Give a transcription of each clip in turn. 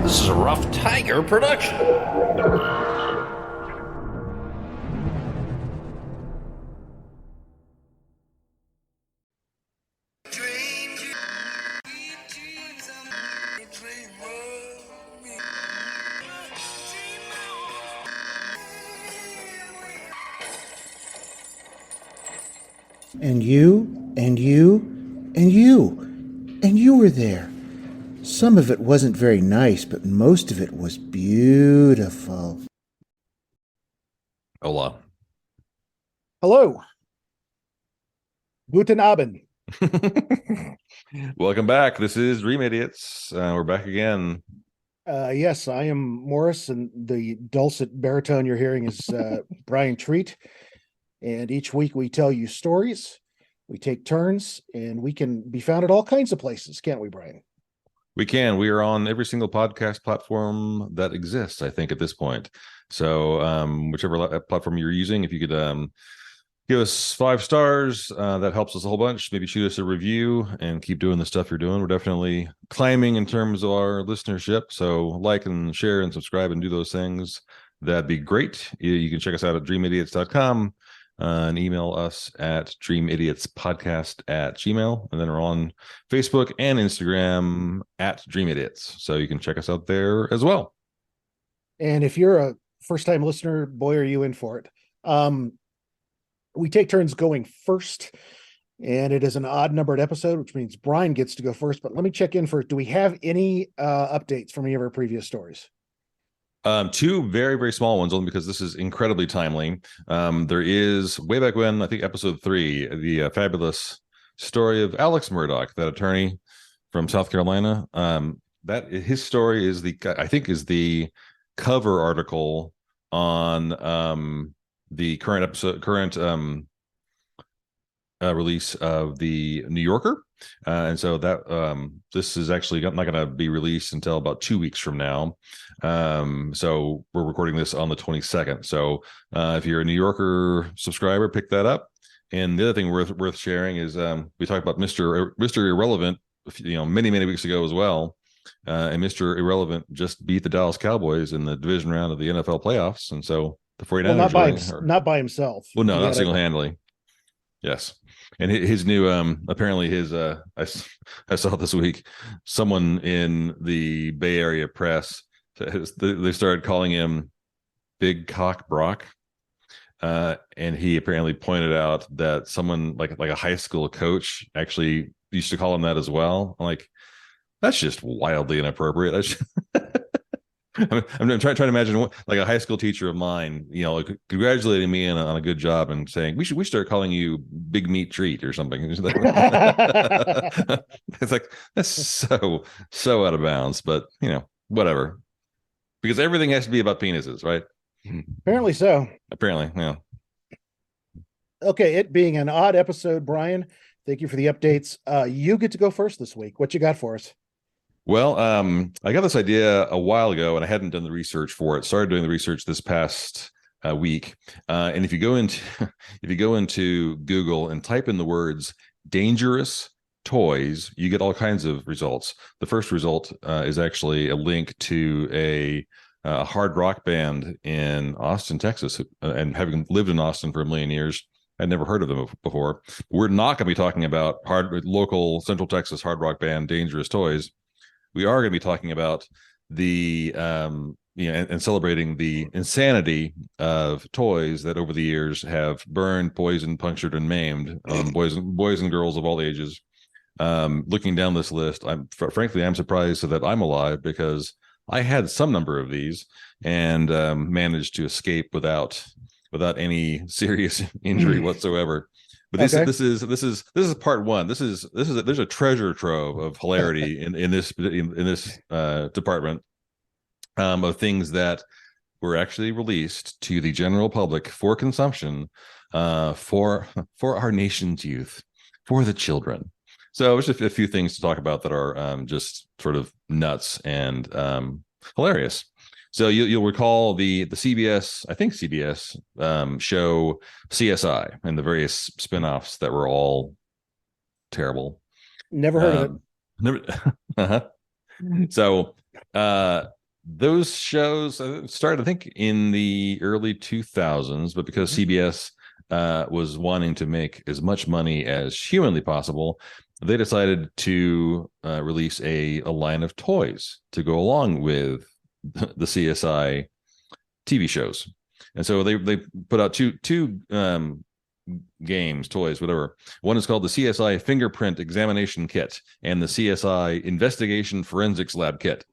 This is a Rough Tiger production. And you, and you, and you, and you were there. Some of it wasn't very nice, but most of it was beautiful. Hola. Hello. Guten Abend. Welcome back. This is Dream Idiots. We're back again. Yes, I am Morris, and the dulcet baritone you're hearing is Bryan Treat. And each week we tell you stories, we take turns, and we can be found at all kinds of places, can't we, Bryan? We can. We are on every single podcast platform that exists, I think, at this point. So whichever platform you're using, if you could give us 5 stars, that helps us a whole bunch. Maybe shoot us a review and keep doing the stuff you're doing. We're definitely climbing in terms of our listenership. So like and share and subscribe and do those things. That'd be great. You can check us out at dreamidiots.com. And email us at dreamidiotspodcast@gmail.com. And then we're on Facebook and Instagram at Dream Idiots. So you can check us out there as well. And if you're a first-time listener, boy, are you in for it. We take turns going first, and it is an odd-numbered episode, which means Bryan gets to go first. But let me check in first. Do we have any updates from any of our previous stories? 2 very, very small ones, only because this is incredibly timely. There is, way back when, I think episode 3, the fabulous story of Alex Murdaugh, that attorney from South Carolina. That his story is the cover article on the current release of the New Yorker. And so that this is actually not going to be released until about 2 weeks from now. So we're recording this on the 22nd. So if you're a New Yorker subscriber, pick that up. And the other thing worth sharing is we talked about Mr. Irrelevant, many weeks ago as well. And Mr. Irrelevant just beat the Dallas Cowboys in the division round of the NFL playoffs. And so the 49ers not by himself. Well, no, not single-handedly. Yes. And his new apparently his I saw this week someone in the Bay Area press, they started calling him Big Cock Brock, and he apparently pointed out that someone like a high school coach actually used to call him that as well. I'm like, that's just wildly inappropriate. I'm trying to imagine like a high school teacher of mine, congratulating me on a good job and saying we should start calling you Big Meat Treat or something. It's like that's so out of bounds, but whatever, because everything has to be about penises, right? Apparently so. Apparently, yeah. Okay, it being an odd episode, Bryan, thank you for the updates. You get to go first this week. What you got for us? Well, I got this idea a while ago, and I hadn't done the research for it. Started doing the research this past week, and if you go into Google and type in the words "dangerous toys," you get all kinds of results. The first result is actually a link to a hard rock band in Austin, Texas, and having lived in Austin for a million years, I'd never heard of them before. We're not going to be talking about local Central Texas hard rock band Dangerous Toys. We are going to be talking about the and celebrating the insanity of toys that over the years have burned, poisoned, punctured, and maimed boys and girls of all ages. Looking down this list, I'm surprised that I'm alive, because I had some number of these and managed to escape without any serious injury whatsoever. But this is part 1. There's a treasure trove of hilarity in this department of things that were actually released to the general public for consumption, for our nation's youth, for the children. So there's just a few things to talk about that are just sort of nuts and hilarious. So you'll recall the CBS, I think CBS show CSI and the various spinoffs that were all terrible. Never heard of it. Never. So those shows started, I think, in the early 2000s, but because CBS was wanting to make as much money as humanly possible, they decided to release a line of toys to go along with the CSI TV shows. And so they put out two games, toys, whatever. One is called the CSI Fingerprint Examination Kit and the CSI Investigation Forensics Lab Kit.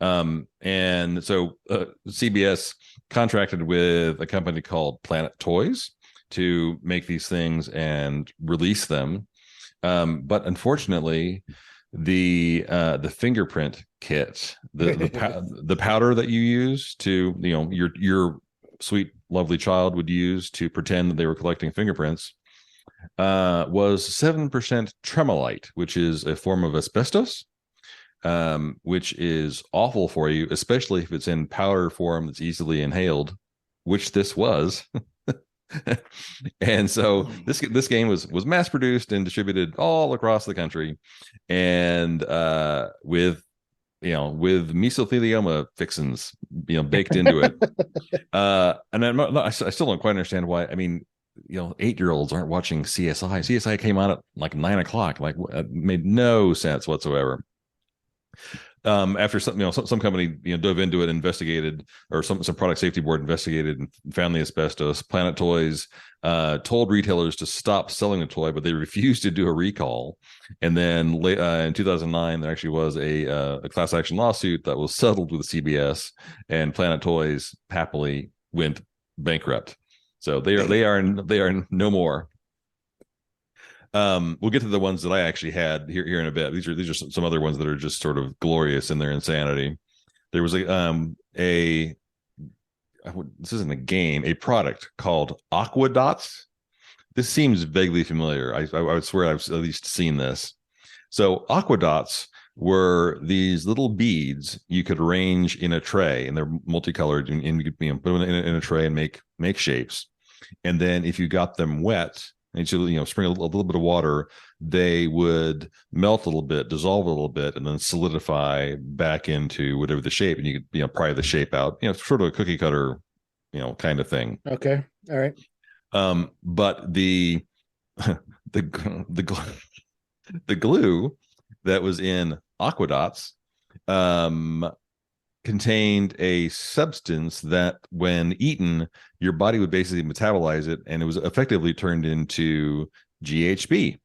And so CBS contracted with a company called Planet Toys to make these things and release them. But unfortunately, the fingerprint kit, the powder that you use to, your sweet lovely child would use to pretend that they were collecting fingerprints, was 7% tremolite, which is a form of asbestos, which is awful for you, especially if it's in powder form that's easily inhaled, which this was. And so this game was mass produced and distributed all across the country, and with mesothelioma fixins baked into it. And I still don't quite understand why. I mean, 8-year-olds aren't watching CSI. Came on at like 9 o'clock. Like, it made no sense whatsoever. After some company dove into it, investigated, or some product safety board investigated and found the asbestos. Planet Toys told retailers to stop selling the toy, but they refused to do a recall. And then in 2009, there actually was a class action lawsuit that was settled with CBS, and Planet Toys happily went bankrupt. So they are no more. We'll get to the ones that I actually had here in a bit. These are some other ones that are just sort of glorious in their insanity. There was this isn't a game, a product called Aqua Dots. This seems vaguely familiar. I would swear I've at least seen this. So Aqua Dots were these little beads you could arrange in a tray, and they're multicolored, and you could put them in a tray and make shapes. And then if you got them wet, and you spring a little bit of water, they would melt a little bit, dissolve a little bit, and then solidify back into whatever the shape, and you could pry the shape out. Sort of a cookie cutter, kind of thing. Okay, all right. But the glue that was in Aqua Dots contained a substance that, when eaten, your body would basically metabolize it, and it was effectively turned into GHB,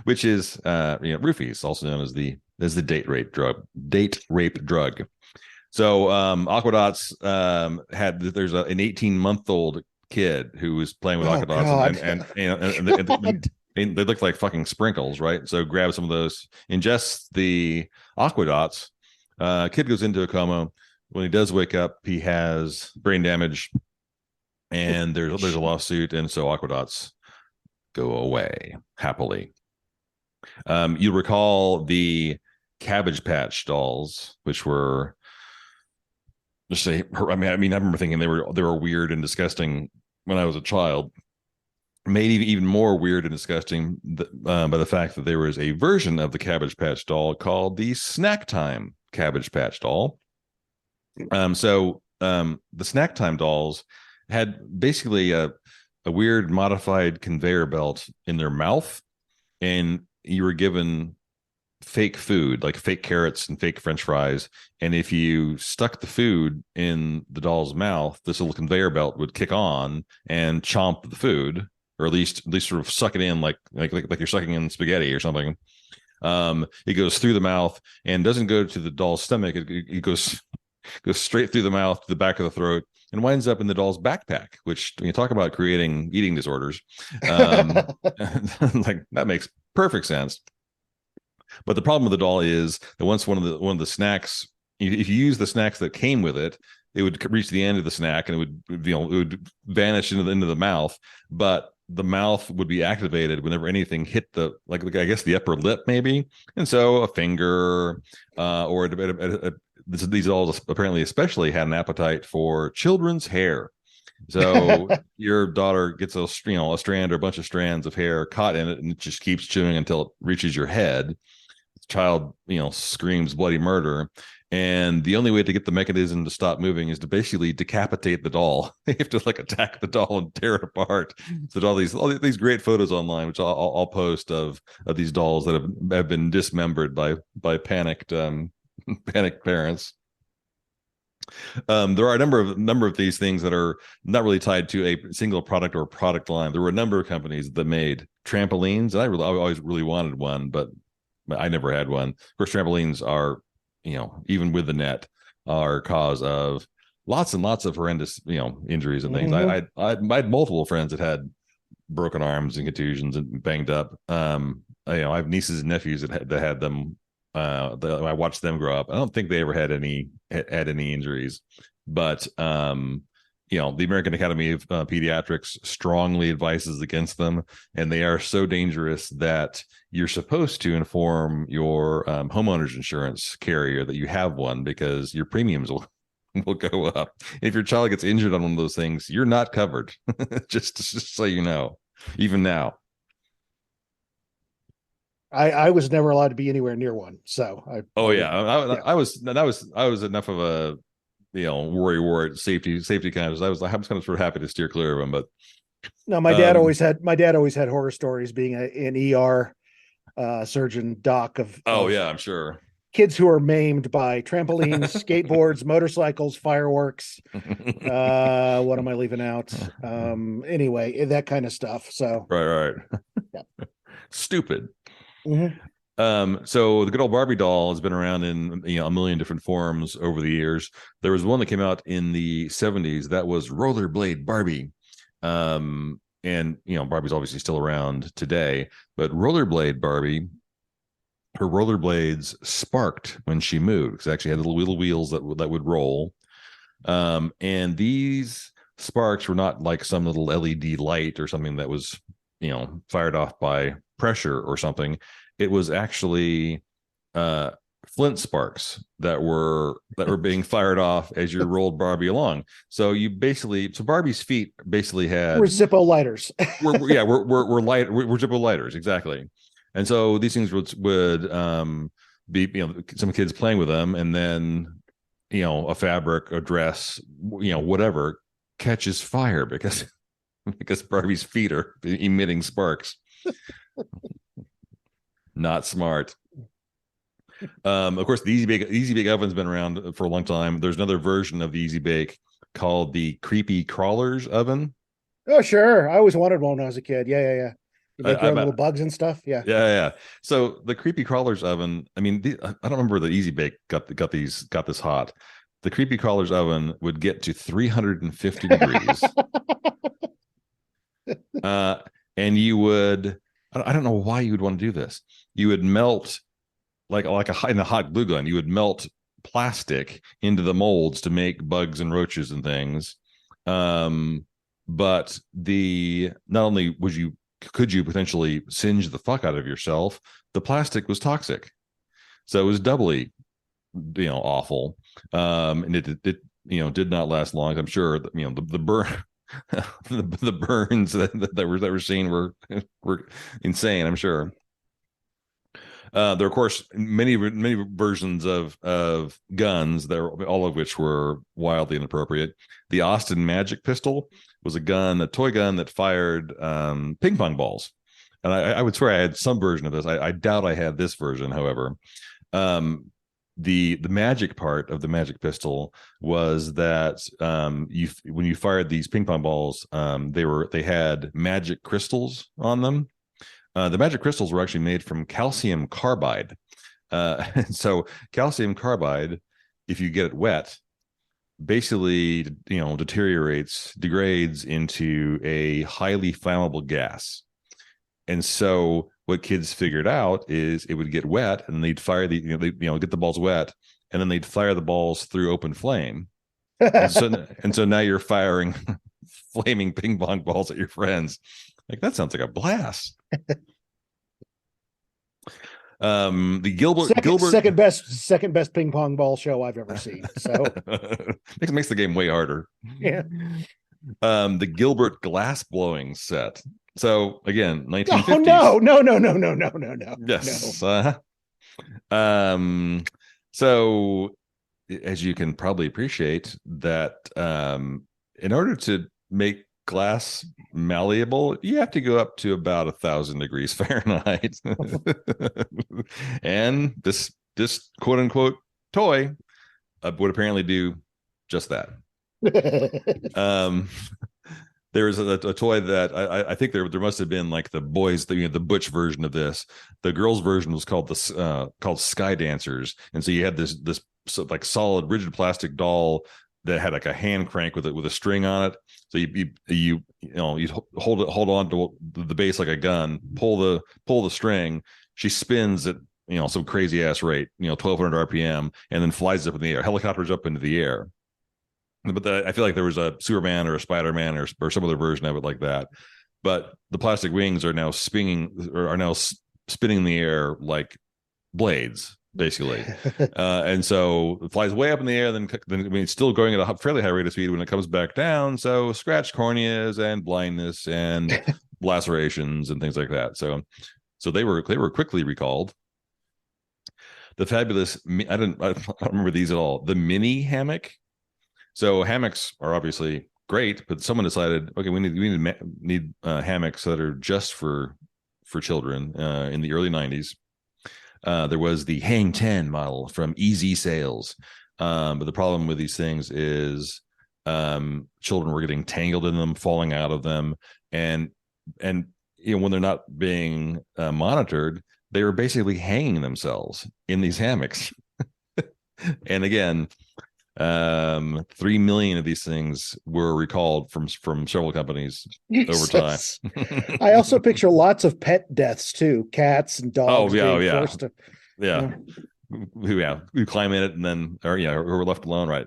which is roofies, also known as the date rape drug. So Aqua Dots there's an 18-month-old kid who was playing with Aqua Dots, and they look like fucking sprinkles, right? So grab some of those, ingests the Aqua Dots. Kid goes into a coma. When he does wake up, he has brain damage, and there's a lawsuit, and so Aqua Dots go away happily. You recall the Cabbage Patch dolls, which were I remember thinking they were weird and disgusting when I was a child. Made even more weird and disgusting by the fact that there was a version of the Cabbage Patch doll called the Snack Time Cabbage Patch doll. So the Snack Time dolls had basically a weird modified conveyor belt in their mouth, and you were given fake food, like fake carrots and fake French fries. And if you stuck the food in the doll's mouth, this little conveyor belt would kick on and chomp the food, or at least sort of suck it in like you're sucking in spaghetti or something. It goes through the mouth and doesn't go to the doll's stomach. It goes straight through the mouth to the back of the throat and winds up in the doll's backpack, which, when you talk about creating eating disorders, like, that makes perfect sense. But the problem with the doll is that once one of the snacks, if you use the snacks that came with it, it would reach the end of the snack and it would vanish into the mouth. But the mouth would be activated whenever anything hit the I guess the upper lip, maybe. And so a finger these dolls apparently especially had an appetite for children's hair. So your daughter gets a strand or a bunch of strands of hair caught in it, and it just keeps chewing until it reaches your head. child, screams bloody murder. And the only way to get the mechanism to stop moving is to basically decapitate the doll. They have to like attack the doll and tear it apart. So there's all these great photos online, which I'll post of these dolls that have been dismembered by panicked panicked parents. There are a number of these things that are not really tied to a single product or product line. There were a number of companies that made trampolines, and I always really wanted one, but I never had one. Of course, trampolines are, even with the net, are cause of lots and lots of horrendous, injuries and things. Mhm. I had multiple friends that had broken arms and contusions and banged up. I have nieces and nephews that had them. I watched them grow up. I don't think they ever had any injuries, but the American Academy of Pediatrics strongly advises against them, and they are so dangerous that you're supposed to inform your homeowner's insurance carrier that you have one, because your premiums will go up. If your child gets injured on one of those things, you're not covered. just so you know, even now. I was never allowed to be anywhere near one. So I was enough of a worry wart safety kind of. I was kind of sort of happy to steer clear of them. But no, my dad always had horror stories, being an ER surgeon doc of I'm sure kids who are maimed by trampolines, skateboards, motorcycles, fireworks. What am I leaving out? Anyway, that kind of stuff. So right. Yeah. Stupid. Mm-hmm. So the good old Barbie doll has been around in a million different forms over the years. There was one that came out in the 70s that was Rollerblade Barbie. And Barbie's obviously still around today, but Rollerblade Barbie, her rollerblades sparked when she moved, because it actually had little wheels that would roll. And these sparks were not like some little LED light or something that was fired off by pressure or something. It was actually flint sparks that were being fired off as you rolled Barbie along. So Barbie's feet basically had We're Zippo lighters. we're Zippo lighters, exactly. And so these things would be some kids playing with them, and then a fabric, a dress, whatever catches fire because Barbie's feet are emitting sparks. Not smart. Of course, the Easy Bake Oven's been around for a long time. There's another version of the Easy Bake called the Creepy Crawlers Oven. Oh, sure. I always wanted one when I was a kid. Yeah. You make your own little bugs and stuff. Yeah. So the Creepy Crawlers Oven, I don't remember the Easy Bake got this hot. The Creepy Crawlers Oven would get to 350 degrees. And you would, I don't know why you would want to do this. You would melt in a hot glue gun. You would melt plastic into the molds to make bugs and roaches and things. But not only could you potentially singe the fuck out of yourself, the plastic was toxic, so it was doubly awful. And it did not last long. I'm sure that the burn the burns that were seen were insane, I'm sure. There are, of course, many versions of guns, all of which were wildly inappropriate. The Austin Magic pistol was a toy gun that fired ping pong balls, and I would swear I had some version of this. I doubt I had this version, however. The magic part of the magic pistol was that when you fired these ping pong balls, they had magic crystals on them. The magic crystals were actually made from calcium carbide. So calcium carbide, if you get it wet, basically degrades into a highly flammable gas. And so what kids figured out is it would get wet, and they'd fire get the balls wet, and then they'd fire the balls through open flame. and so now you're firing flaming ping pong balls at your friends. Like, that sounds like a blast. The Gilbert second best ping pong ball show I've ever seen. So makes the game way harder. Yeah. The Gilbert glass blowing set. So again, 1950s. Oh no. Yes. So as you can probably appreciate that, in order to make glass malleable, you have to go up to about 1,000 degrees Fahrenheit. And this quote unquote toy would apparently do just that. Um, there was a toy that I think there must have been like the boys, the butch version of this. The girls' version was called called Sky Dancers, and so you had this like solid rigid plastic doll that had like a hand crank with a string on it. So you hold on to the base like a gun, pull the string. She spins at some crazy ass rate, 1,200 RPM, and then flies up in the air, helicopters up into the air. But I feel like there was a Superman or a Spider-Man or some other version of it like that. But the plastic wings are now spinning in the air like blades, basically. And so it flies way up in the air, then it's still going at a fairly high rate of speed when it comes back down. So scratched corneas and blindness and lacerations and things like that. So they were quickly recalled. The fabulous, I don't remember these at all. The mini hammock. So hammocks are obviously great, but someone decided, okay, we need hammocks that are just for children. In the early 90s, there was the Hang 10 model from Easy Sales, but the problem with these things is children were getting tangled in them, falling out of them, and when they're not being monitored, they were basically hanging themselves in these hammocks. And again, 3 million of these things were recalled from several companies over time. I also picture lots of pet deaths too, cats and dogs being forced to who climb in it and then or were left alone, right?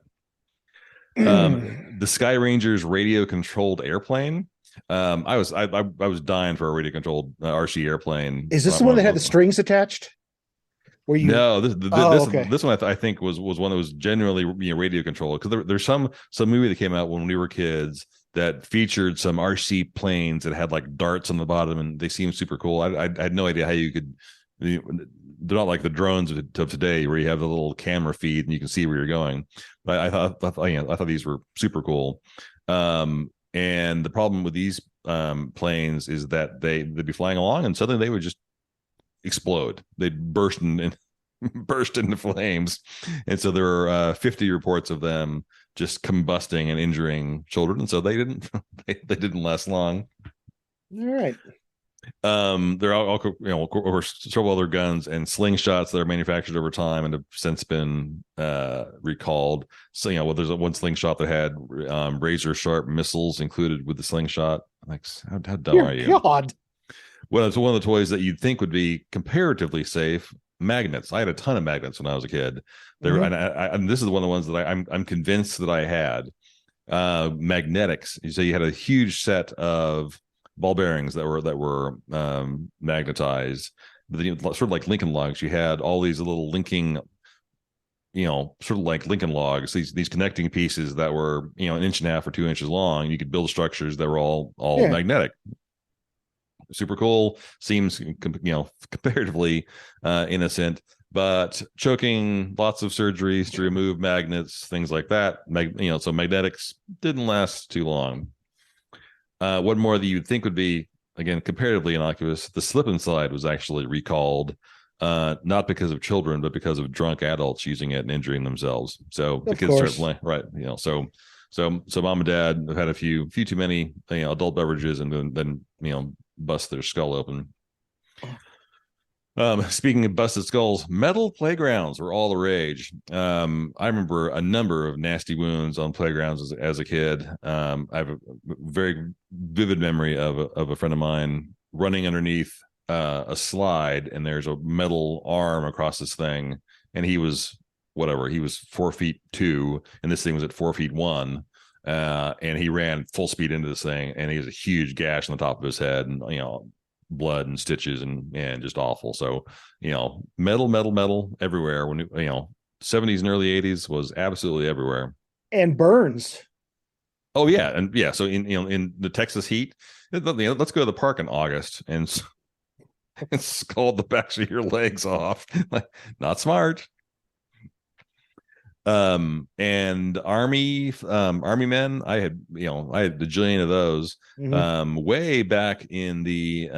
The Sky Ranger's radio controlled airplane. I was dying for a radio controlled RC airplane. Is this the one that had the strings attached? No, this one I think was one that was genuinely radio controlled, because there's some movie that came out when we were kids that featured some RC planes that had like darts on the bottom, and they seemed super cool. I had no idea how you could. They're not like the drones of today where you have the little camera feed and you can see where you're going. But I thought these were super cool. And the problem with these planes is that they'd be flying along and suddenly they would just explode. They'd burst into flames, and so there are 50 reports of them just combusting and injuring children, and so they didn't last long. All right. There are all several other guns and slingshots that are manufactured over time and have since been recalled. So there's one slingshot that had razor sharp missiles included with the slingshot. Like, how dumb are you? God. Well, it's one of the toys that you'd think would be comparatively safe. Magnets. I had a ton of magnets when I was a kid. And this is one of the ones that I'm convinced that I had. Magnetics. So you had a huge set of ball bearings that were magnetized. Sort of like Lincoln logs. You had all these little linking, sort of like Lincoln logs. These connecting pieces that were 1.5 or 2 inches long. You could build structures that were all magnetic. Super cool. Seems comparatively innocent, but choking, lots of surgeries to remove magnets, things like that. So magnetics didn't last too long. One more that you'd think would be, again, comparatively innocuous. The slip and slide was actually recalled, not because of children, but because of drunk adults using it and injuring themselves. So the kids start playing, right? So mom and dad have had a few too many adult beverages, and then bust their skull open. Speaking of busted skulls, metal playgrounds were all the rage. I remember a number of nasty wounds on playgrounds as a kid. I have a very vivid memory of a friend of mine running underneath a slide, and there's a metal arm across this thing, and he was 4'2", and this thing was at 4'1". And he ran full speed into this thing, and he has a huge gash on the top of his head, and blood and stitches and just awful. So metal everywhere. When 70s and early 80s was absolutely everywhere, and burns. Oh yeah, and yeah. So in the Texas heat, let's go to the park in August, and and scald the backs of your legs off. Like, not smart. And army men, I had a jillion of those. Way back in the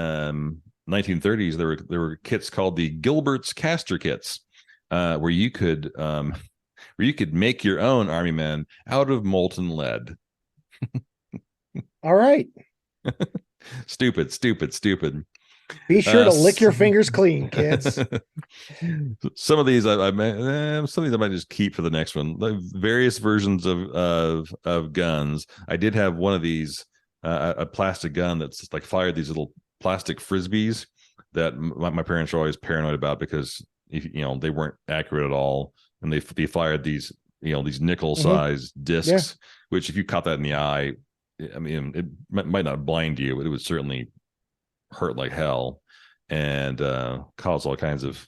1930s, there were kits called the Gilbert's caster kits, where you could make your own army men out of molten lead. All right. Stupid. Be sure to lick your fingers clean, kids. Some of these I might just keep for the next one. Like various versions of guns. I did have one of these, a plastic gun that's like fired these little plastic frisbees that my parents were always paranoid about because they weren't accurate at all, and they fired these these nickel sized discs, which if you caught that in the eye, I mean, it might not blind you, but it would certainly hurt like hell and cause all kinds of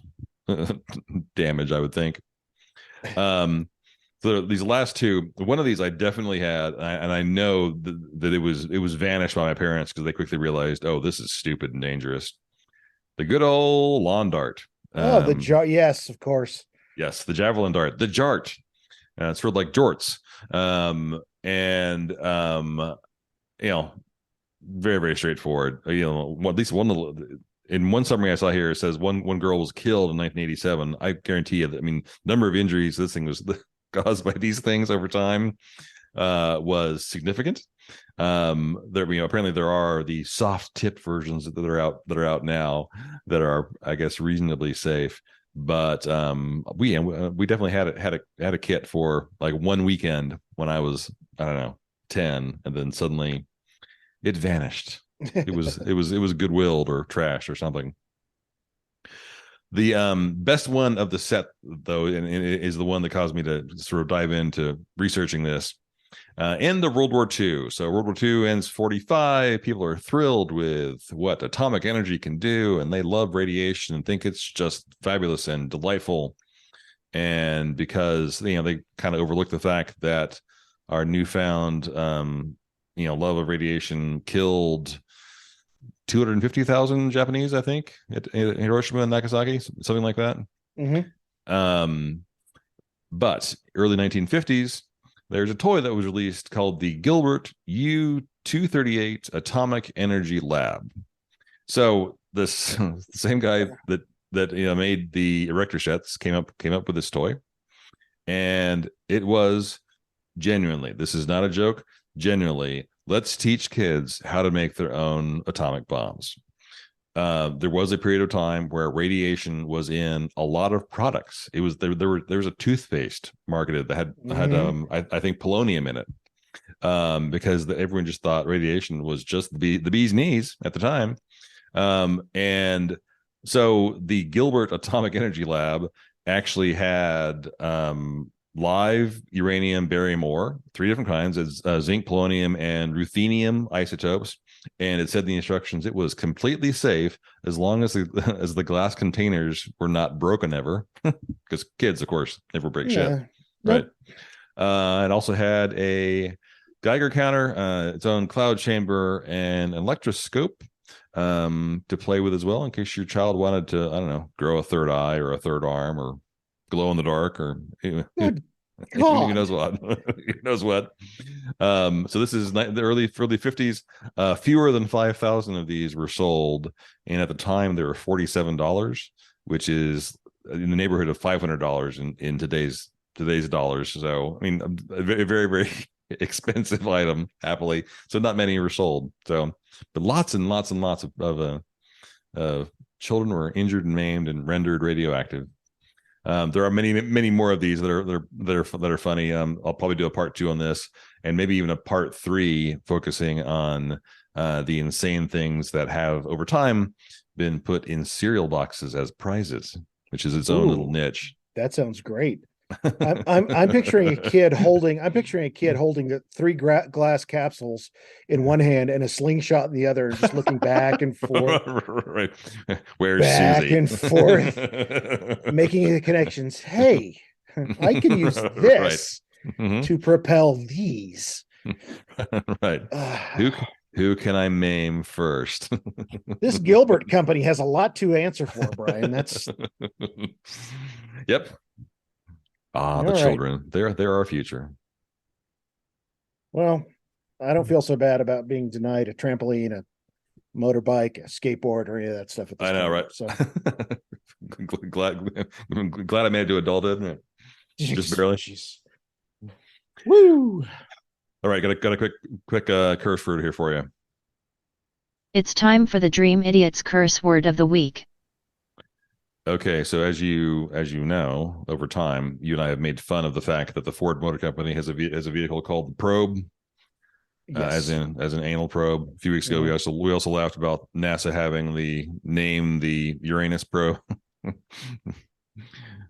damage, I would think. So these last two, one of these I definitely had, and I know that it was vanished by my parents because they quickly realized, oh, this is stupid and dangerous. The good old lawn dart. Yes, of course. Yes, the javelin dart, the jart. It's sort of like jorts. Very, very straightforward. At least in one summary I saw here, it says one girl was killed in 1987. I guarantee you that, number of injuries this thing was caused by these things over time was significant. Apparently there are the soft tip versions that are out now that are, I guess, reasonably safe. But we definitely had a kit for like one weekend when I was, I don't know, 10, and then suddenly it vanished. It was goodwilled or trash or something. The best one of the set, though, and is the one that caused me to sort of dive into researching this. In the World War II. So World War II ends 45. People are thrilled with what atomic energy can do, and they love radiation and think it's just fabulous and delightful. And because they kind of overlook the fact that our newfound love of radiation killed 250,000 Japanese, I think, at Hiroshima and Nagasaki, something like that. But early 1950s, there's a toy that was released called the Gilbert U-238 Atomic Energy Lab. So this same guy that made the erector sets came up with this toy, and it was genuinely, this is not a joke, genuinely, let's teach kids how to make their own atomic bombs. There was a period of time where radiation was in a lot of products. It was there was a toothpaste marketed that had I think polonium in it, because everyone just thought radiation was just the bee's knees at the time. And so the Gilbert Atomic Energy Lab actually had live uranium barium ore, 3 different kinds, as zinc, polonium, and ruthenium isotopes. And it said in the instructions it was completely safe as long as the glass containers were not broken ever, because kids, of course, never break shit, right? It also had a Geiger counter, its own cloud chamber, and an electroscope to play with as well, in case your child wanted to, I don't know, grow a third eye or a third arm or glow in the dark or who knows what. Who knows what. So this is the early 50s. Fewer than 5,000 of these were sold, and at the time they were $47, which is in the neighborhood of $500 in today's dollars. So I mean, a very, very, very expensive item, happily. So not many were sold. So, but lots and lots and lots of children were injured and maimed and rendered radioactive. There are many, many more of these that are funny. I'll probably do a part 2 on this, and maybe even a part 3 focusing on the insane things that have over time been put in cereal boxes as prizes, which is its own little niche. That sounds great. I'm picturing a kid holding the 3 glass capsules in one hand and a slingshot in the other, just looking back and forth. Right. Where's back Susie? And forth, making the connections. Hey, I can use this to propel these. Right. Who can I maim first? This Gilbert company has a lot to answer for, Bryan. That's Yep. all The right. children. They're our future. Well, I don't feel so bad about being denied a trampoline, a motorbike, a skateboard, or any of that stuff at this I know, point. right? So glad I made it to adulthood. Just barely. Jeez. Woo! All right, got a quick curse word here for you. It's time for the Dream Idiot's curse word of the week. Okay, so as you know, over time, you and I have made fun of the fact that the Ford Motor Company has a vehicle called the Probe, Yes. as an anal probe. A few weeks ago, we also laughed about NASA having the Uranus probe.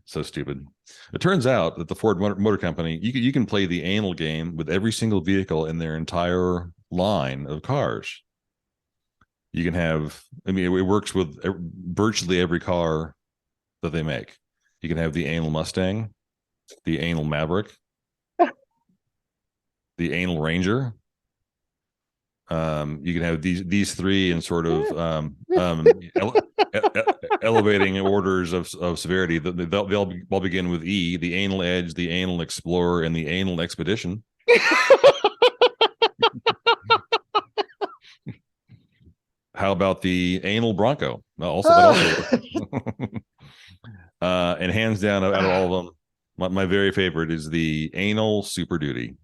So stupid. It turns out that the Ford Motor Company, you can play the anal game with every single vehicle in their entire line of cars. You can have, I mean, it works with virtually every car that they make. You can have the anal Mustang, the anal Maverick, the anal Ranger. You can have these three in sort of elevating orders of severity. They'll all begin with E: the anal Edge, the anal Explorer, and the anal Expedition. How about the anal Bronco? Also, that also works. And hands down, out of all of them, my very favorite is the anal Super Duty.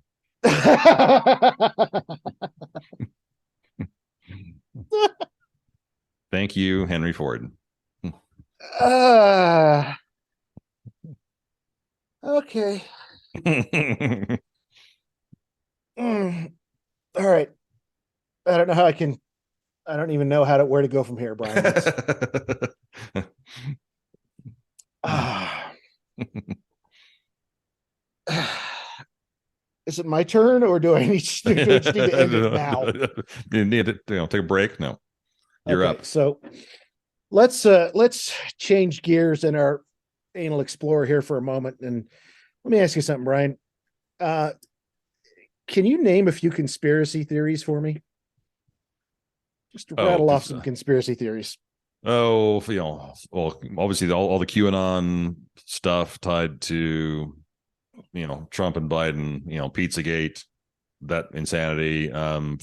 Thank you, Henry Ford. Okay. All right. I don't know how I don't even know where to go from here, Bryan. Is it my turn, or do I need to end it now? You need to take a break. No, you're up. So let's change gears in our anal explorer here for a moment, and let me ask you something, Bryan. Can you name a few conspiracy theories for me? Just rattle off some conspiracy theories. Oh, well, obviously all the QAnon stuff tied to, Trump and Biden, Pizzagate, that insanity,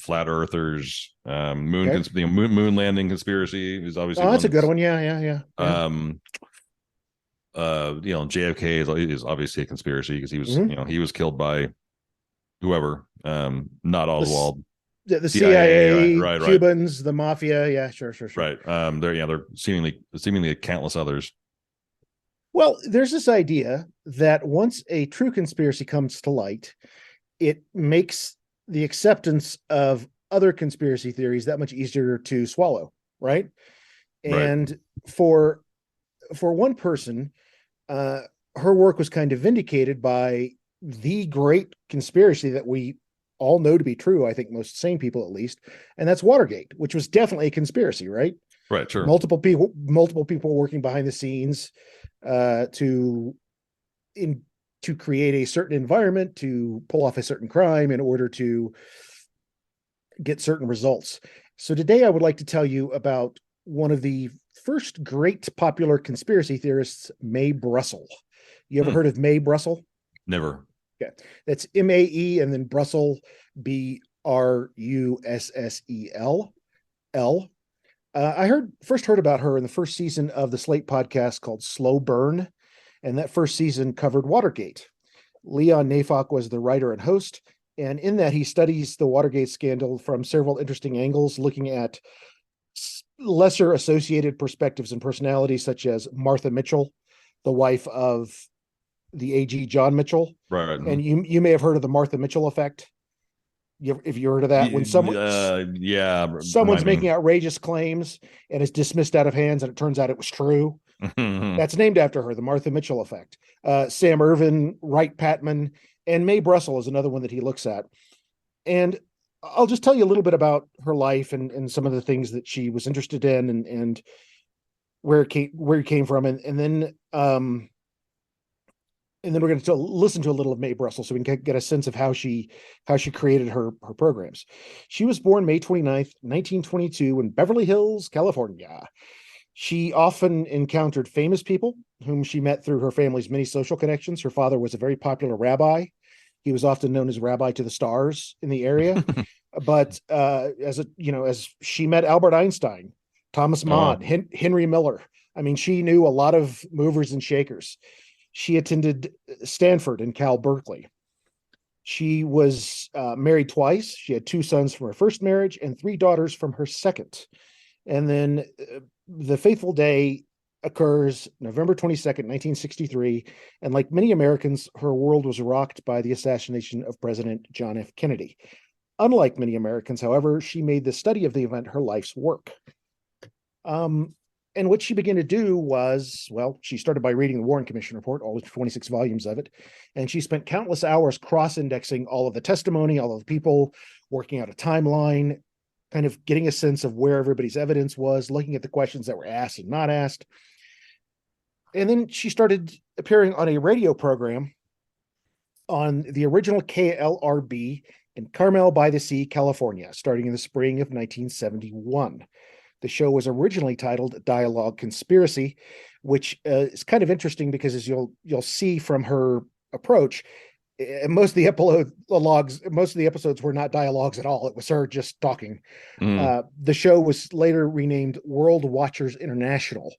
flat earthers, moon landing conspiracy is obviously that's a good one. Yeah. JFK is obviously a conspiracy because he was, he was killed by whoever, not Oswald. The CIA, right, Cubans, the mafia. Yeah, sure. Right. They're seemingly countless others. Well, there's this idea that once a true conspiracy comes to light, it makes the acceptance of other conspiracy theories that much easier to swallow, right? And for one person, her work was kind of vindicated by the great conspiracy that we all know to be true, I think most sane people at least, and that's Watergate, which was definitely a conspiracy, right? Right, sure. Multiple people working behind the scenes to create a certain environment, to pull off a certain crime in order to get certain results. So today I would like to tell you about one of the first great popular conspiracy theorists, Mae Brussell. You ever heard of Mae Brussell? Never. Okay. That's MAE and then Brussell, BRUSSEL. I first heard about her in the first season of the Slate podcast called Slow Burn, and that first season covered Watergate. Leon Neyfakh was the writer and host, and in that he studies the Watergate scandal from several interesting angles, looking at lesser associated perspectives and personalities, such as Martha Mitchell, the wife of the AG John Mitchell. Right. And you may have heard of the Martha Mitchell effect. If you heard of that, when someone's making outrageous claims and is dismissed out of hands, and it turns out it was true. That's named after her, the Martha Mitchell effect. Sam Ervin, Wright Patman, and Mae Brussell is another one that he looks at. And I'll just tell you a little bit about her life and some of the things that she was interested in and where it came from, and then and then we're going to listen to a little of Mae Brussell so we can get a sense of how she created her programs. She was born May 29th, 1922 in Beverly Hills, California. She often encountered famous people whom she met through her family's many social connections. Her father was a very popular rabbi. He was often known as Rabbi to the Stars in the area. But as she met Albert Einstein, Thomas Mann, Henry Miller. I mean, she knew a lot of movers and shakers. She attended Stanford and Cal Berkeley. She was married twice. She had 2 sons from her first marriage and 3 daughters from her second. And then the fateful day occurs November 22nd, 1963. And like many Americans, her world was rocked by the assassination of President John F. Kennedy. Unlike many Americans, however, she made the study of the event her life's work. And what she began to do was, well, she started by reading the Warren Commission report, all 26 volumes of it, and she spent countless hours cross-indexing all of the testimony, all of the people, working out a timeline, kind of getting a sense of where everybody's evidence was, looking at the questions that were asked and not asked. And then she started appearing on a radio program on the original KLRB in Carmel by the Sea, California, starting in the spring of 1971. The show was originally titled Dialogue Conspiracy, which is kind of interesting because, as you'll see from her approach, most of the episodes were not dialogues at all. It was her just talking. The show was later renamed World Watchers International,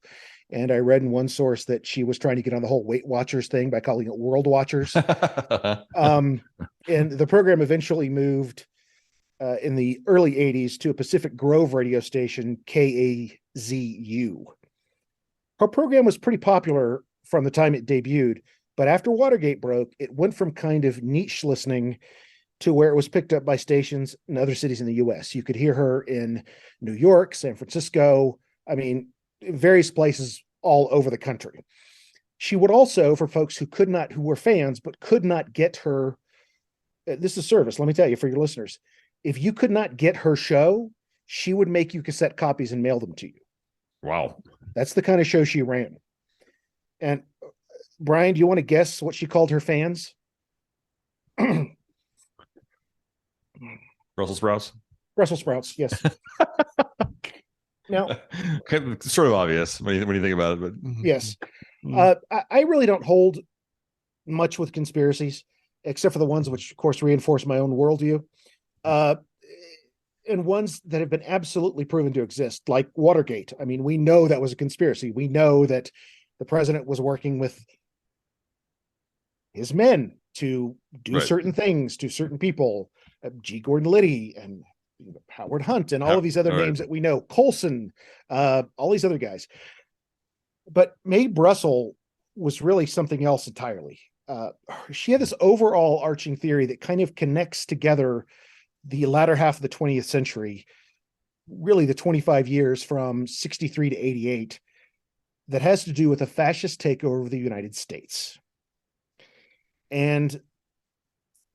and I read in one source that she was trying to get on the whole Weight Watchers thing by calling it World Watchers. And the program eventually moved in the early 80s to a Pacific Grove radio station, KAZU. Her program was pretty popular from the time it debuted, but after Watergate broke, it went from kind of niche listening to where it was picked up by stations in other cities in the US. You could hear her in New York, San Francisco, I mean, various places all over the country. She would also, for folks who were fans, but could not get her, this is service, let me tell you, for your listeners, if you could not get her show, she would make you cassette copies and mail them to you. Wow. That's the kind of show she ran. And Bryan, do you want to guess what she called her fans? Brussels sprouts? Brussels sprouts, yes. Now, it's sort of obvious when you think about it, but yes. I really don't hold much with conspiracies, except for the ones which, of course, reinforce my own worldview. And ones that have been absolutely proven to exist, like Watergate. I mean, we know that was a conspiracy. We know that the president was working with his men to do certain things to certain people, G. Gordon Liddy and Howard Hunt and all of these other names that we know, Colson, all these other guys. But Mae Brussell was really something else entirely. She had this overall arching theory that kind of connects together the latter half of the 20th century, really the 25 years from 63 to 88, that has to do with a fascist takeover of the United States. And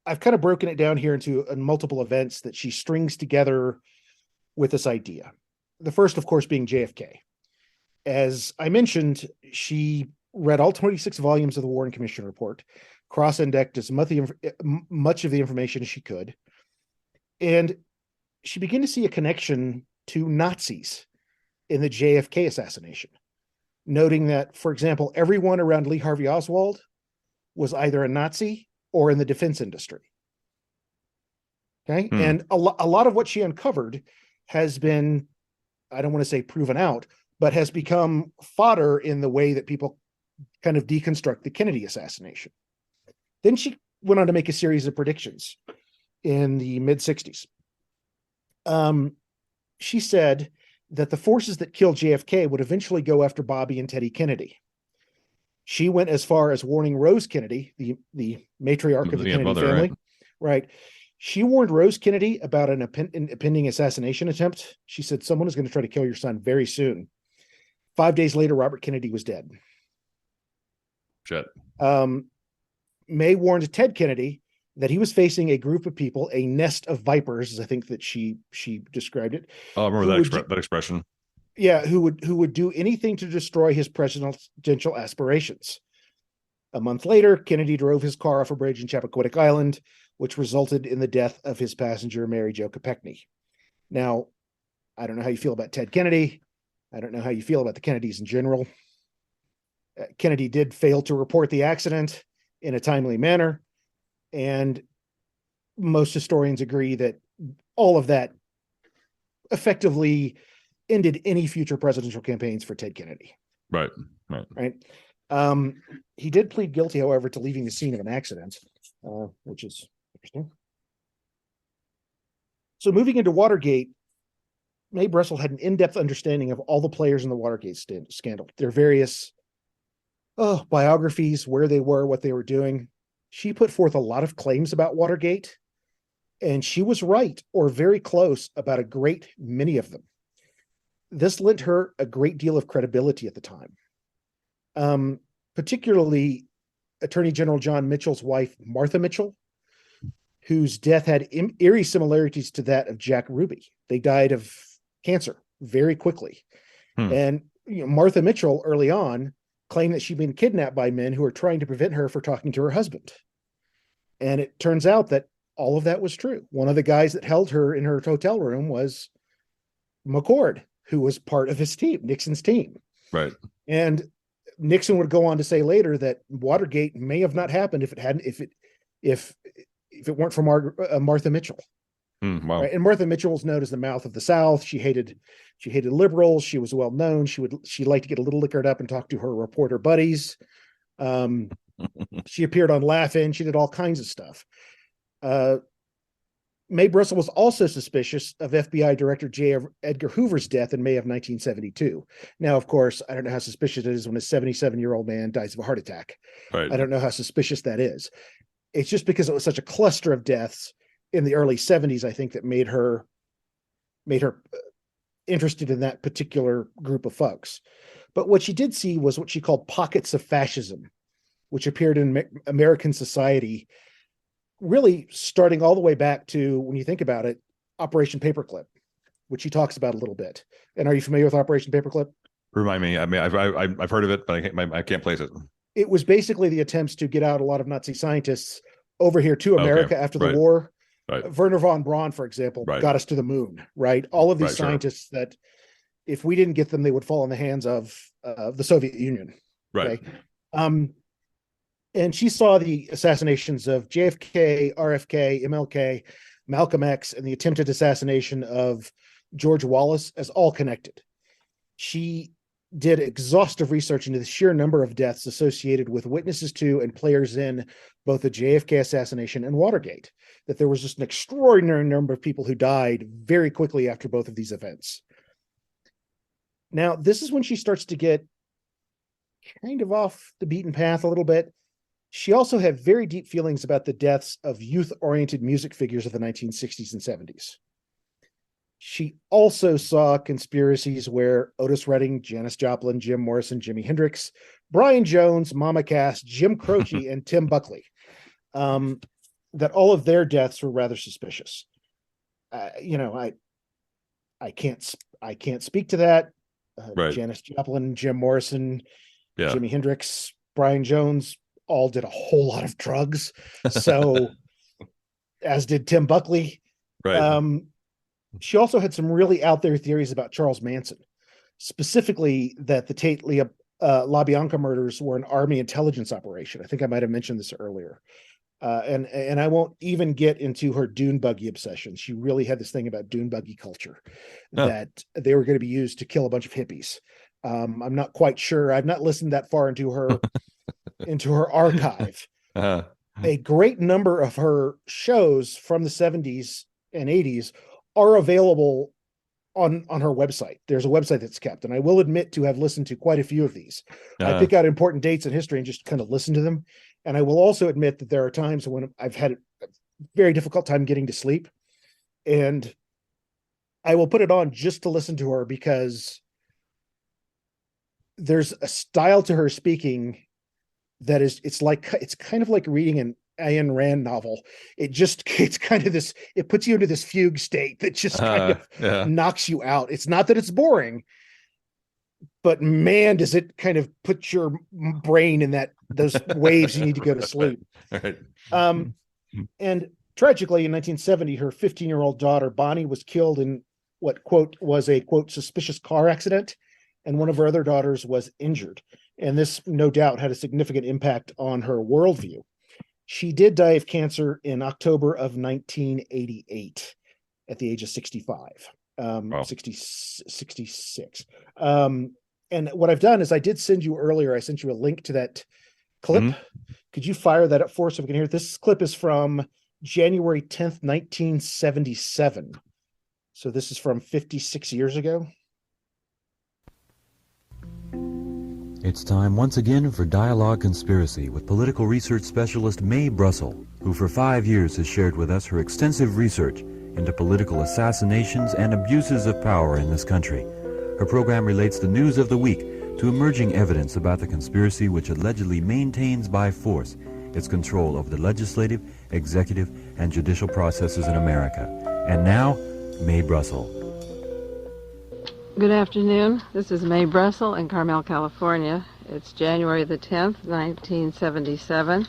I've kind of broken it down here into multiple events that she strings together with this idea. The first, of course, being JFK. As I mentioned, she read all 26 volumes of the Warren Commission report, cross-indexed as much of the information as she could, and she began to see a connection to Nazis in the JFK assassination, noting that, for example, everyone around Lee Harvey Oswald was either a Nazi or in the defense industry. Okay. And a lot of what she uncovered has been, I don't want to say proven out, but has become fodder in the way that people kind of deconstruct the Kennedy assassination. Then she went on to make a series of predictions in the mid-60s. She said that the forces that killed JFK would eventually go after Bobby and Teddy Kennedy. She went as far as warning Rose Kennedy, the matriarch of the Kennedy family. Right. She warned Rose Kennedy about an impending assassination attempt. She said, someone is going to try to kill your son very soon. 5 days later, Robert Kennedy was dead. Shit. Mae warned Ted Kennedy that he was facing a group of people, a nest of vipers, as I think that she described it. Oh, I remember that expression. Yeah, who would do anything to destroy his presidential aspirations. A month later, Kennedy drove his car off a bridge in Chappaquiddick Island, which resulted in the death of his passenger, Mary Jo Kopechne. Now, I don't know how you feel about Ted Kennedy. I don't know how you feel about the Kennedys in general. Kennedy did fail to report the accident in a timely manner, and most historians agree that all of that effectively ended any future presidential campaigns for Ted Kennedy. Right. He did plead guilty, however, to leaving the scene of an accident, which is interesting. So moving into Watergate, Mae Brussell had an in-depth understanding of all the players in the Watergate scandal, their various biographies, where they were, what they were doing. She put forth a lot of claims about Watergate, and she was right, or very close, about a great many of them. This lent her a great deal of credibility at the time. Particularly Attorney General John Mitchell's wife, Martha Mitchell, whose death had eerie similarities to that of Jack Ruby. They died of cancer very quickly. And Martha Mitchell, early on, claimed that she'd been kidnapped by men who were trying to prevent her from talking to her husband. And it turns out that all of that was true. One of the guys that held her in her hotel room was McCord, who was part of his team, Nixon's team. Right. And Nixon would go on to say later that Watergate may have not happened if it weren't for Martha Mitchell. Wow. Right? And Martha Mitchell was known as the mouth of the South. She hated liberals. She was well known. She liked to get a little liquored up and talk to her reporter buddies. She appeared on Laugh-In. She did all kinds of stuff. Mae Brussell was also suspicious of FBI Director J. Edgar Hoover's death in May of 1972. Now, of course, I don't know how suspicious it is when a 77-year-old man dies of a heart attack. Right. I don't know how suspicious that is. It's just because it was such a cluster of deaths in the early 70s, I think, that made her interested in that particular group of folks. But what she did see was what she called pockets of fascism, which appeared in American society, really starting all the way back to, when you think about it, Operation Paperclip, which he talks about a little bit. And are you familiar with Operation Paperclip? Remind me. I mean, I've heard of it, but I can't place it. It was basically the attempts to get out a lot of Nazi scientists over here to America after the war. Right. Werner von Braun, for example, got us to the moon, right? All of these scientists that if we didn't get them, they would fall in the hands of the Soviet Union. Right. Okay? And she saw the assassinations of JFK, RFK, MLK, Malcolm X, and the attempted assassination of George Wallace as all connected. She did exhaustive research into the sheer number of deaths associated with witnesses to and players in both the JFK assassination and Watergate, that there was just an extraordinary number of people who died very quickly after both of these events. Now, this is when she starts to get kind of off the beaten path a little bit. She also had very deep feelings about the deaths of youth-oriented music figures of the 1960s and 70s. She also saw conspiracies where Otis Redding, Janis Joplin, Jim Morrison, Jimi Hendrix, Brian Jones, Mama Cass, Jim Croce, and Tim Buckley, that all of their deaths were rather suspicious. I can't speak to that. Janis Joplin, Jim Morrison, Jimi Hendrix, Brian Jones all did a whole lot of drugs. So, as did Tim Buckley. Right. She also had some really out there theories about Charles Manson, specifically that the Tate LaBianca murders were an army intelligence operation. I think I might have mentioned this earlier. And I won't even get into her dune buggy obsession. She really had this thing about dune buggy culture, that they were going to be used to kill a bunch of hippies. I'm not quite sure. I've not listened that far into her archive. A great number of her shows from the 70s and 80s are available on her website. There's a website that's kept, and I will admit to have listened to quite a few of these. I pick out important dates in history and just kind of listen to them. And I will also admit that there are times when I've had a very difficult time getting to sleep, and I will put it on just to listen to her, because there's a style to her speaking that is, it's kind of like reading an Ayn Rand novel. It's kind of this, it puts you into this fugue state that just kind of knocks you out. It's not that it's boring, but man, does it kind of put your brain in those waves you need to go to sleep. Right. And tragically, in 1970, her 15-year-old daughter, Bonnie, was killed in what, quote, was a, quote, suspicious car accident, and one of her other daughters was injured. And this, no doubt, had a significant impact on her worldview. She did die of cancer in October of 1988 at the age of 65, Wow. 66. And what I've done is I did send you earlier, I sent you a link to that clip. Could you fire that up for us so we can hear it? This clip is from January 10th, 1977. So this is from 56 years ago. It's time once again for Dialogue Conspiracy with political research specialist Mae Brussell, who for 5 years has shared with us her extensive research into political assassinations and abuses of power in this country. Her program relates the news of the week to emerging evidence about the conspiracy which allegedly maintains by force its control over the legislative, executive, and judicial processes in America. And now, Mae Brussell. Good afternoon. This is Mae Brussell in Carmel, California. It's January the 10th, 1977,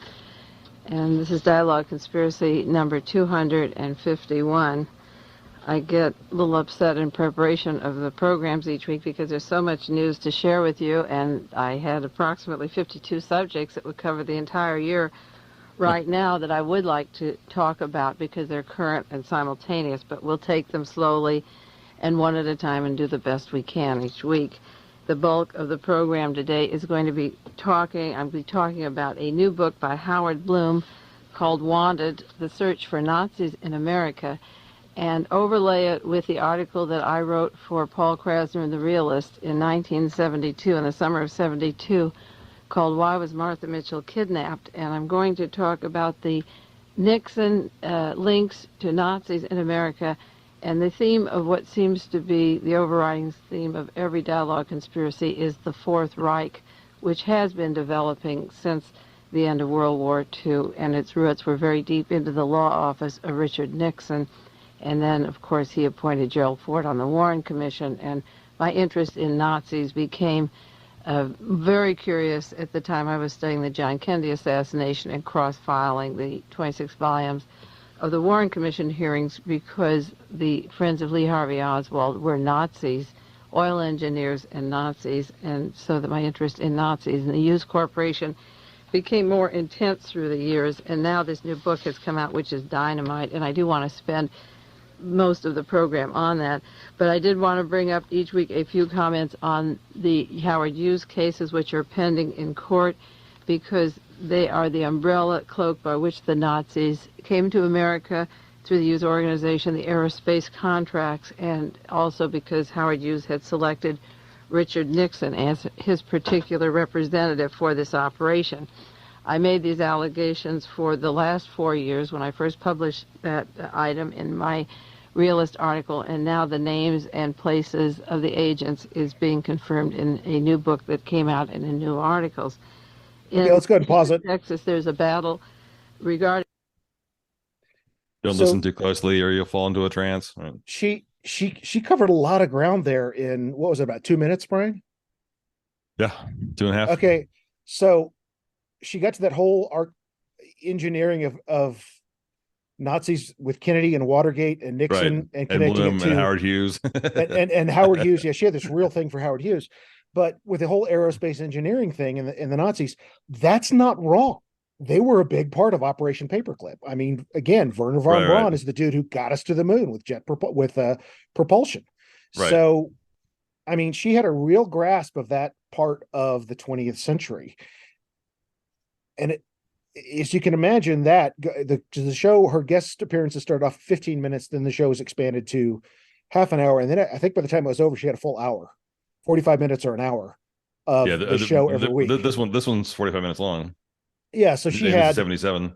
and this is Dialogue Conspiracy number 251. I get a little upset in preparation of the programs each week because there's so much news to share with you, and I had approximately 52 subjects that would cover the entire year right now that I would like to talk about because they're current and simultaneous, but we'll take them slowly and one at a time and do the best we can each week. The bulk of the program today is going to be talking about a new book by Howard Bloom called Wanted, The Search for Nazis in America, and overlay it with the article that I wrote for Paul Krasner in The Realist in 1972, in the summer of 72, called Why Was Martha Mitchell Kidnapped? And I'm going to talk about the Nixon links to Nazis in America and the theme of what seems to be the overriding theme of every dialogue conspiracy is the Fourth Reich, which has been developing since the end of World War II, and its roots were very deep into the law office of Richard Nixon. And then, of course, he appointed Gerald Ford on the Warren Commission, and my interest in Nazis became very curious at the time I was studying the John Kennedy assassination and cross-filing the 26 volumes of the Warren Commission hearings because the friends of Lee Harvey Oswald were Nazis, oil engineers and Nazis, and so that my interest in Nazis and the Hughes Corporation became more intense through the years, and now this new book has come out, which is dynamite, and I do want to spend most of the program on that, but I did want to bring up each week a few comments on the Howard Hughes cases which are pending in court because they are the umbrella cloak by which the Nazis came to America through the Hughes organization, the aerospace contracts, and also because Howard Hughes had selected Richard Nixon as his particular representative for this operation. I made these allegations for the last 4 years when I first published that item in my Realist article, and now the names and places of the agents is being confirmed in a new book that came out and in new articles. Okay, let's go ahead and pause it. Texas, there's a battle regarding. Don't listen too closely or you'll fall into a trance. Right. She covered a lot of ground there in, what was it, about 2 minutes, Bryan? Yeah, 2.5. Okay, so she got to that whole engineering of Nazis with Kennedy and Watergate and Nixon, right. and connecting Bloom it to and Howard Hughes and Howard Hughes. Yeah, she had this real thing for Howard Hughes, but with the whole aerospace engineering thing and the Nazis, that's not wrong. They were a big part of Operation Paperclip. I mean, again, Werner von Braun is the dude who got us to the moon with propulsion. Right. So, I mean, she had a real grasp of that part of the 20th century, and as you can imagine, that the show, her guest appearances started off 15 minutes, then the show was expanded to half an hour, and then I think by the time it was over, she had a full hour, 45 minutes or an hour of the show every week. This one's 45 minutes long. Yeah, so she had 77.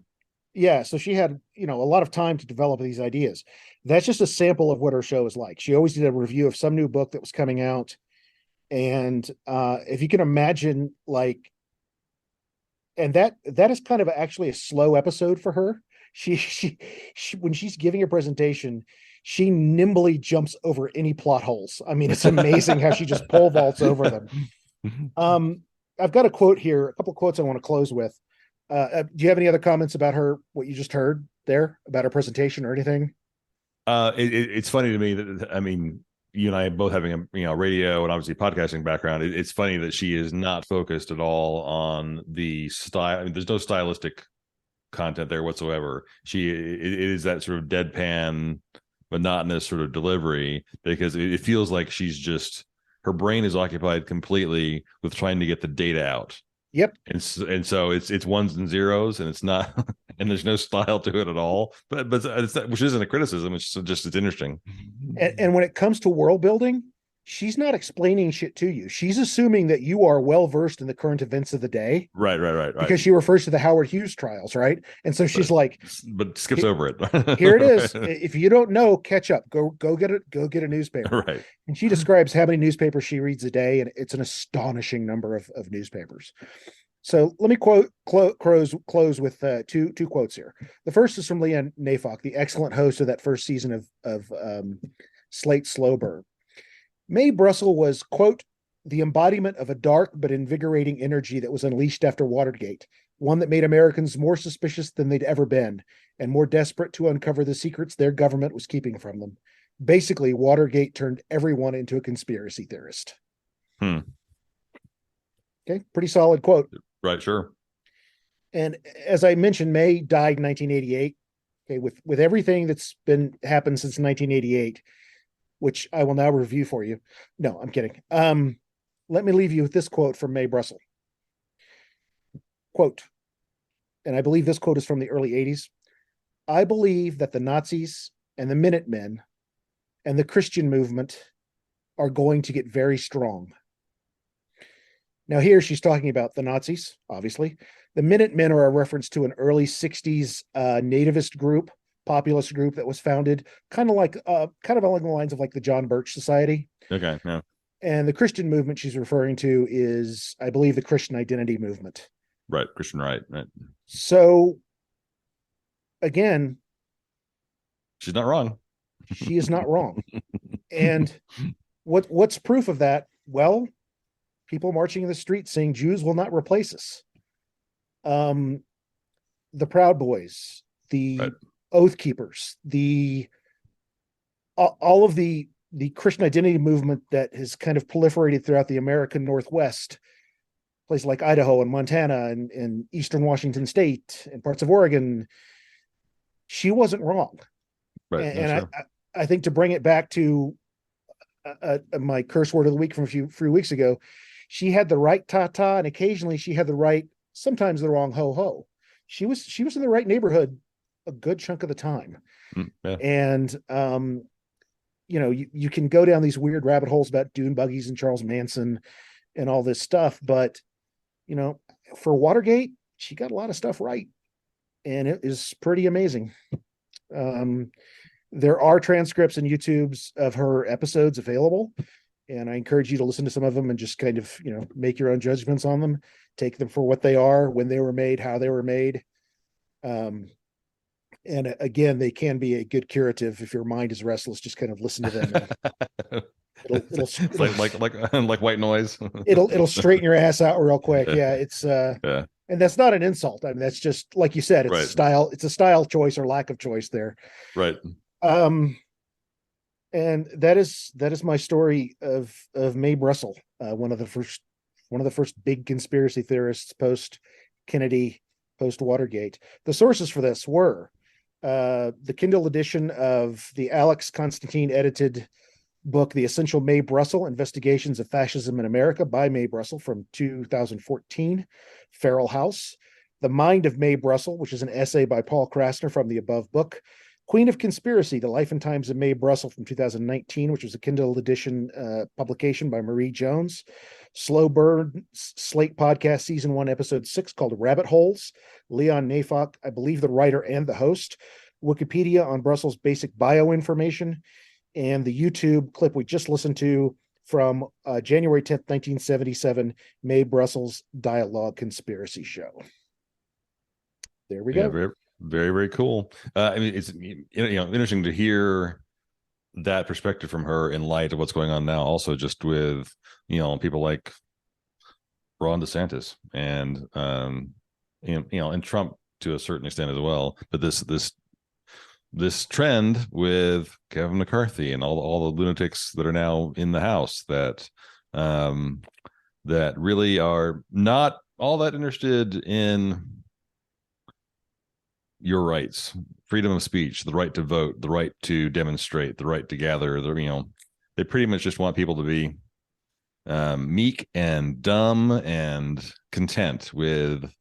Yeah, so she had, a lot of time to develop these ideas. That's just a sample of what her show is like. She always did a review of some new book that was coming out, and if you can imagine, and that is kind of actually a slow episode for her. She when she's giving a presentation, she nimbly jumps over any plot holes. I mean, it's amazing how she just pole vaults over them. I've got a quote here, a couple of quotes I want to close with. Do you have any other comments about her, what you just heard there about her presentation or anything? It's funny to me that, I mean, you and I both having a radio and obviously podcasting background. It's funny that she is not focused at all on the style. I mean, there's no stylistic content there whatsoever. It is that sort of deadpan, monotonous sort of delivery, because it feels like her brain is occupied completely with trying to get the data out. Yep. And so it's ones and zeros, and it's not, and there's no style to it at all. But it's not, which isn't a criticism. It's interesting. And when it comes to world building, she's not explaining shit to you. She's assuming that you are well versed in the current events of the day. Right. Because she refers to the Howard Hughes trials, right? And so she's but skips over it. Here it is. If you don't know, catch up. Go get it. Go get a newspaper. Right. And she describes how many newspapers she reads a day, and it's an astonishing number of newspapers. So let me close with two quotes here. The first is from Leon Neyfakh, the excellent host of that first season of Slate Slow Burn. Mae Brussell was, quote, the embodiment of a dark but invigorating energy that was unleashed after Watergate, one that made Americans more suspicious than they'd ever been and more desperate to uncover the secrets their government was keeping from them. Basically, Watergate turned everyone into a conspiracy theorist. Okay, pretty solid quote. Right, sure. And as I mentioned, Mae died in 1988. Okay, with everything that's happened since 1988, which I will now review for you. No, I'm kidding. Let me leave you with this quote from Mae Brussell. Quote, and I believe this quote is from the early 80s. I believe that the Nazis and the Minutemen and the Christian movement are going to get very strong. Now here she's talking about the Nazis, obviously. The Minutemen are a reference to an early 60s nativist group, populist group that was founded kind of along the lines of like the John Birch Society. Okay, yeah. And the Christian movement she's referring to is, I believe, the Christian Identity movement. Right, Christian right. So, again, she's not wrong. She is not wrong. And what's proof of that? Well, people marching in the streets saying Jews will not replace us. The Proud Boys, the right. Oath Keepers, all of the Christian identity movement that has kind of proliferated throughout the American Northwest, places like Idaho and Montana and Eastern Washington State and parts of Oregon. She wasn't wrong. Right. And sure. I think to bring it back to my curse word of the week from a few weeks ago, she had the right ta-ta, and occasionally she had the right, sometimes the wrong ho-ho. She was in the right neighborhood a good chunk of the time. Yeah. And, you can go down these weird rabbit holes about dune buggies and Charles Manson and all this stuff. But, for Watergate, she got a lot of stuff right. And it is pretty amazing. There are transcripts and YouTubes of her episodes available. And I encourage you to listen to some of them and just kind of, make your own judgments on them. Take them for what they are, when they were made, how they were made. And again, they can be a good curative if your mind is restless. Just kind of listen to them. It'll like white noise. it'll straighten your ass out real quick. Yeah, it's yeah. And that's not an insult. I mean, that's just like you said. It's right. style. It's a style choice or lack of choice there. Right. And that is my story of Mae Brussell, one of the first big conspiracy theorists post Kennedy, post Watergate. The sources for this were the Kindle edition of the Alex Constantine edited book, The Essential Mae Brussell: Investigations of Fascism in America by Mae Brussell from 2014, Feral House. The Mind of Mae Brussell, which is an essay by Paul Krasner from the above book. Queen of Conspiracy, The Life and Times of Mae Brussell from 2019, which was a Kindle edition publication by Marie Jones. Slow Burn, Slate Podcast, Season 1, Episode 6, called Rabbit Holes. Leon Neyfakh, I believe the writer and the host. Wikipedia on Brussels' basic bioinformation. And the YouTube clip we just listened to from January 10th, 1977, Mae Brussell's Dialogue Conspiracy Show. There we go. Very, very, very cool. I mean, it's interesting to hear that perspective from her in light of what's going on now, also just with, people like Ron DeSantis and, and Trump to a certain extent as well. But this trend with Kevin McCarthy and all the lunatics that are now in the House that that really are not all that interested in your rights, freedom of speech, the right to vote, the right to demonstrate, the right to gather. They pretty much just want people to be meek and dumb and content with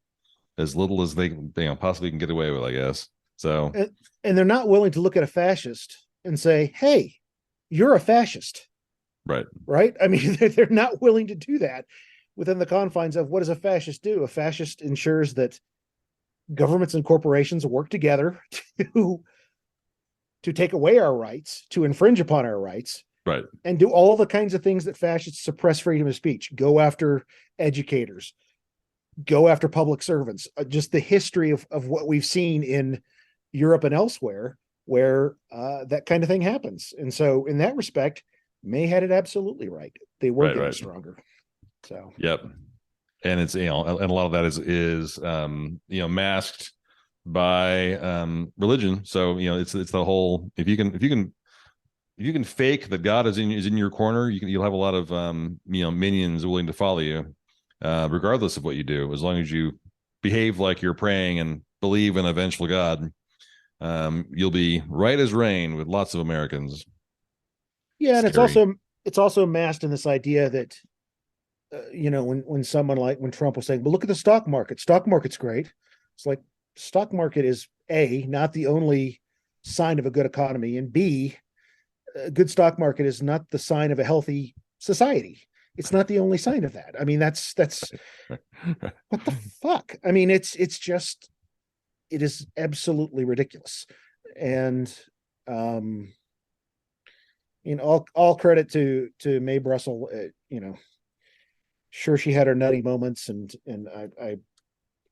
as little as they possibly can get away with, I guess. So, and they're not willing to look at a fascist and say, "Hey, you're a fascist." Right. I mean, they're not willing to do that within the confines of what does a fascist do? A fascist ensures that governments and corporations work together to take away our rights, to infringe upon our rights, Right. and do all the kinds of things that fascists suppress freedom of speech, go after educators, go after public servants. Just the history of what we've seen in Europe and elsewhere where that kind of thing happens. And so in that respect, May had it absolutely right. They were getting stronger. So, yep. And it's, and a lot of that is masked by religion. So, it's the whole, if you can fake that God is in your corner, you'll have a lot of minions willing to follow you, regardless of what you do, as long as you behave like you're praying and believe in a vengeful God. You'll be right as rain with lots of Americans. Yeah, and Scary. it's also masked in this idea that when someone like when Trump was saying, "But look at the stock market. Stock market's great." It's like stock market is A, not the only sign of a good economy, and B, a good stock market is not the sign of a healthy society. It's not the only sign of that. I mean, that's what the fuck? I mean, it is absolutely ridiculous. And all credit to Mae Brussell. Sure, she had her nutty moments, and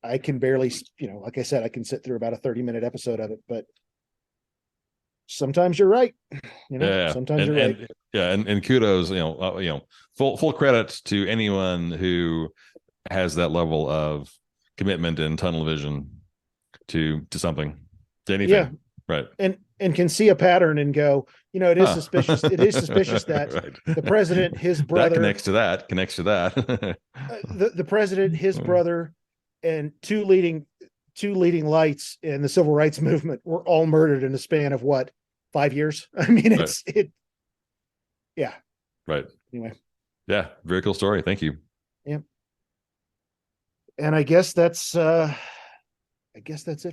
I can barely, like I said, I can sit through about a 30-minute episode of it, but sometimes you're right. Sometimes you're right. And kudos, full credit to anyone who has that level of commitment and tunnel vision to something, to anything. Yeah. Right. And can see a pattern and go, it is suspicious. It is suspicious that right. the president, his brother, that connects to that. The president, his brother, and two leading lights in the civil rights movement were all murdered in the span of 5 years. I mean, yeah. Right. Anyway. Yeah. Very cool story. Thank you. Yeah. And I guess that's it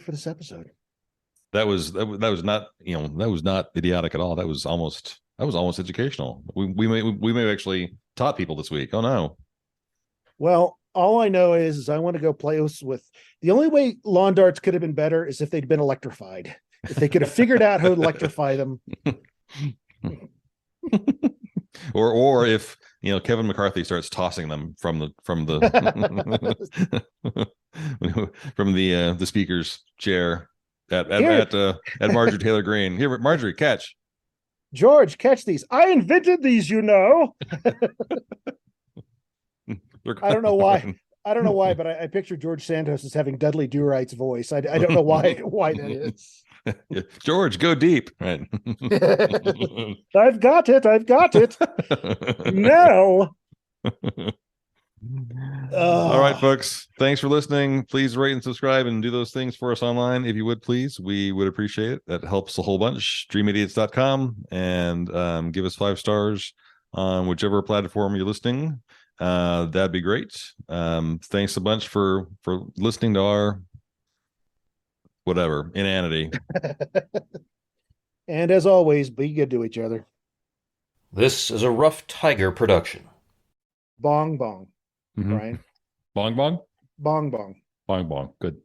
for this episode. That was not, that was not idiotic at all. That was almost educational. We may have actually taught people this week. Oh no. Well, all I know is I want to go play with the only way lawn darts could have been better is if they'd been electrified. If they could have figured out how to electrify them. or if Kevin McCarthy starts tossing them from the from the speaker's chair at Marjorie Taylor Greene. Here, Marjorie, catch. George, catch these. I invented these, I don't know why, but I picture George Santos as having Dudley Do-Right's voice. I don't know why that is. George, go deep. Right. I've got it. No. All right, folks. Thanks for listening. Please rate and subscribe and do those things for us online. If you would, please, we would appreciate it. That helps a whole bunch. DreamIdiots.com and give us 5 stars on whichever platform you're listening. That'd be great. Thanks a bunch for listening to our whatever inanity. And as always, be good to each other. This is a Rough Tiger production. Bong bong. Mm-hmm. Bryan. Bong bong. Bong bong. Bong bong. Good.